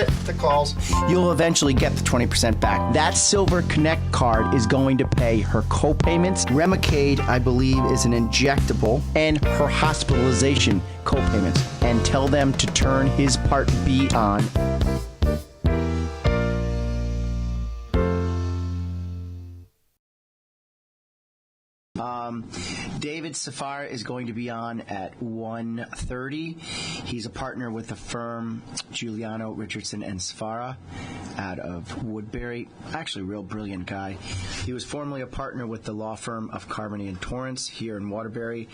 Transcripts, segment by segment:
get the calls. You'll eventually get the 20% back. That Silver Connect card is going to pay her co-payments. Remicade, I believe, is an injectable, and her hospitalization co-payments. And tell them to turn his Part B on. David Safara is going to be on at 1:30. He's a partner with the firm Giuliano, Richardson, and Safara out of Woodbury. Actually, a real brilliant guy. He was formerly a partner with the law firm of Carmody and Torrance here in Waterbury.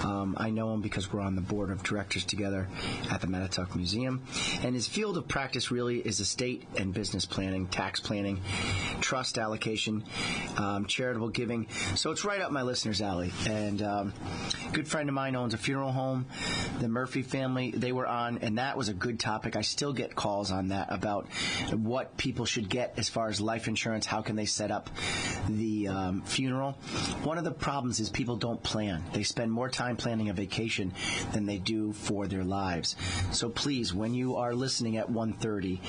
I know him because we're on the board of directors together at the Mattatuck Museum. And his field of practice really is estate and business planning, tax planning, trust allocation, charitable giving. So it's right up my listeners' alley. And a good friend of mine owns a funeral home. The Murphy family, they were on, and that was a good topic. I still get calls on that about what people should get as far as life insurance. How can they set up the funeral? One of the problems is people don't plan. They spend more time planning a vacation than they do for their lives. So please, when you are listening at 1:30,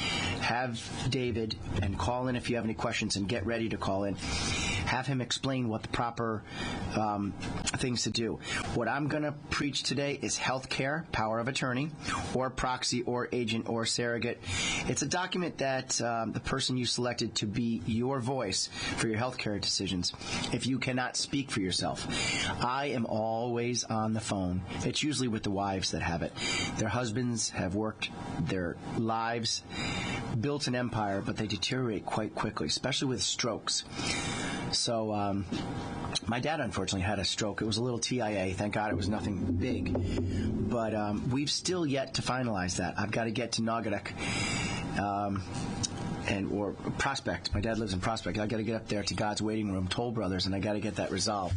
have David and call in if you have any questions, and get ready to call in. Have him explain what the proper things to do. What I'm going to preach today is health care, power of attorney, or proxy, or agent, or surrogate. It's a document that the person you selected to be your voice for your health care decisions if you cannot speak for yourself. I am always on the phone. It's usually with the wives that have it. Their husbands have worked their lives, built an empire, but they deteriorate quite quickly, especially with strokes. So my dad, unfortunately, had a stroke. It was a little TIA. Thank God it was nothing big. But we've still yet to finalize that. I've got to get to Naugatuck or Prospect. My dad lives in Prospect. I've got to get up there to God's Waiting Room, Toll Brothers, and I got to get that resolved.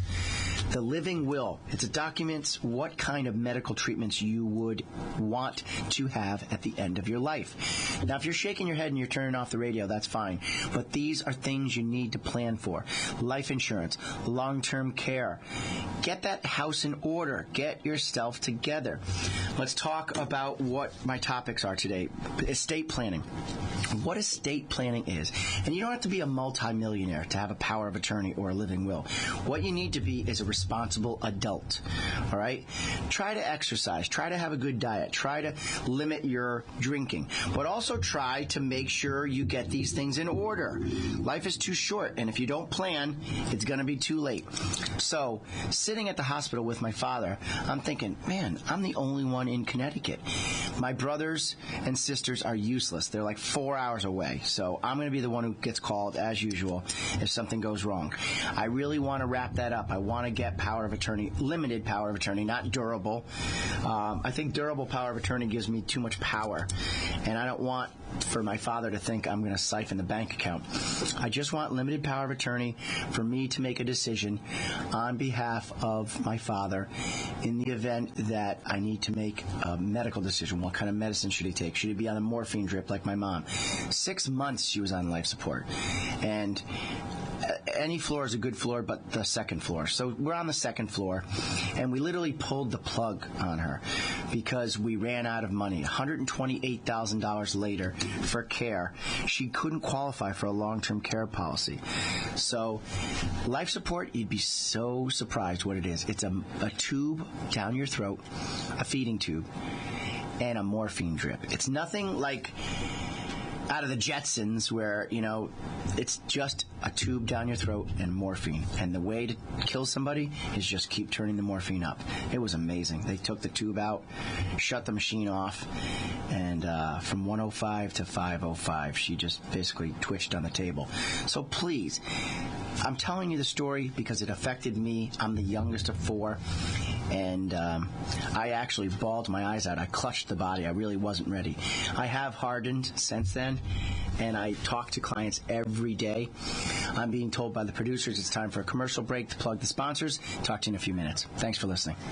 The living will. It's a document what kind of medical treatments you would want to have at the end of your life. Now, if you're shaking your head and you're turning off the radio, that's fine. But these are things you need to plan for. Life insurance, long-term care. Get that house in order. Get yourself together. Let's talk about what my topics are today. Estate planning. What estate planning is. And you don't have to be a multimillionaire to have a power of attorney or a living will. What you need to be is a responsible adult. All right? Try to exercise. Try to have a good diet. Try to limit your drinking. But also try to make sure you get these things in order. Life is too short, and if you don't plan, it's going to be too late. So, sitting at the hospital with my father, I'm thinking, man, I'm the only one in Connecticut. My brothers and sisters are useless. They're like 4 hours away. So I'm going to be the one who gets called, as usual, if something goes wrong. I really want to wrap that up. I want to get power of attorney, limited power of attorney, not durable. I think durable power of attorney gives me too much power, and I don't want for my father to think I'm going to siphon the bank account. I just want limited power of attorney for me to make a decision on behalf of my father in the event that I need to make a medical decision. What kind of medicine should he take? Should he be on a morphine drip like my mom? 6 months she was on life support. And any floor is a good floor, but the second floor. So we're on the second floor, and we literally pulled the plug on her because we ran out of money. $128,000 later for care. She couldn't qualify for a long-term care policy. So life support, you'd be so surprised what it is. It's a tube down your throat, a feeding tube, and a morphine drip. It's nothing like out of the Jetsons where, it's just a tube down your throat and morphine. And the way to kill somebody is just keep turning the morphine up. It was amazing. They took the tube out, shut the machine off, and from 105 to 505, she just basically twitched on the table. So please, I'm telling you the story because it affected me. I'm the youngest of 4. And I actually bawled my eyes out. I clutched the body. I really wasn't ready. I have hardened since then, and I talk to clients every day. I'm being told by the producers it's time for a commercial break to plug the sponsors. Talk to you in a few minutes. Thanks for listening.